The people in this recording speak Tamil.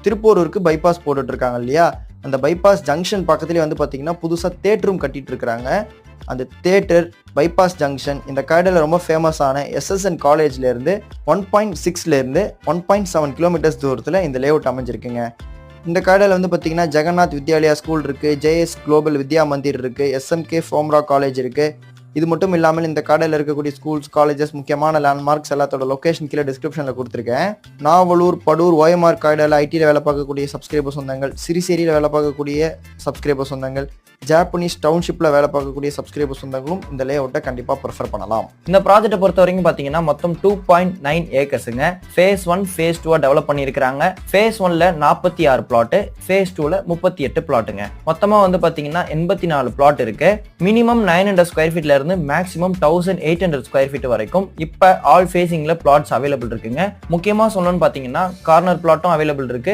திருப்போரூருக்கு பைபாஸ் போட்டுட்டு இருக்காங்க இல்லையா, அந்த பைபாஸ் ஜங்ஷன் பக்கத்துலேயே வந்து பார்த்தீங்கன்னா புதுசாக தேட்டரும் கட்டிட்டு இருக்கிறாங்க. அந்த தேட்டர், பைபாஸ் ஜங்ஷன், இந்த காரிடாரில் ரொம்ப ஃபேமஸான எஸ்எஸ்என் காலேஜ்லேருந்து 1.6லேருந்து 1.7 கிலோமீட்டர்ஸ் தூரத்தில் இந்த லேஅவுட் அமைஞ்சிருக்குங்க. இந்த காரிடாரில் வந்து பார்த்தீங்கன்னா ஜெகநாத் வித்யாலயா ஸ்கூல் இருக்குது, ஜேஎஸ் குளோபல் வித்யா மந்திர் இருக்குது, எஸ்எம்கே ஃபோம்ரா காலேஜ் இருக்குது. இது மட்டும் இல்லாமல் இந்த காரிடாரில் இருக்கக்கூடிய ஸ்கூல்ஸ், காலேஜஸ், முக்கியமான லேண்ட்மார்க்ஸ் எல்லாத்தோட லொக்கேஷன் கீழே டிஸ்கிரிப்ஷனில் கொடுத்துருக்கேன். நாவலூர், படூர், ஓஎம்ஆர் காரிடாரில் ஐடியில் வேலை பார்க்கக்கூடிய சப்ஸ்கிரைபர் சொந்தங்கள், சிறிசேரியில் வேலை பார்க்கக்கூடிய சப்ஸ்கிரைபர் சொந்தங்கள், ஜாப்பனீஸ் டவுன்ஷிப்பில் வேலை பார்க்கக்கூடிய சப்ஸ்கிரைபர் சொந்தங்களும் இந்த லேஅவுட்டை கண்டிப்பாக ப்ரிஃபர் பண்ணலாம். இந்த ப்ராஜெக்ட்டை பொறுத்த வரைக்கும் பார்த்தீங்கன்னா மொத்தம் 2.9 ஏக்கர்ஸுங்க. ஃபேஸ் 1, ஃபேஸ் 2 டெவலப் பண்ணியிருக்கிறாங்க. ஃபேஸ் 1ல 46 பிளாட்டு, ஃபேஸ் 2ல 38 பிளாட்டுங்க. மொத்தமாக வந்து பார்த்தீங்கன்னா 84 பிளாட் இருக்கு. மினிமம் 900 ஸ்கொயர் ஃபீட்ல இருந்து மேக்ஸிமம் 1800 ஸ்கொயர் ஃபீட் வரைக்கும் இப்போ ஆல் ஃபேசிங்ல பிளாட்ஸ் அவைலபிள் இருக்குங்க. முக்கியமாக சொல்லணும்னு பார்த்தீங்கன்னா கார்னர் பிளாட்டும் அவைலபிள் இருக்கு,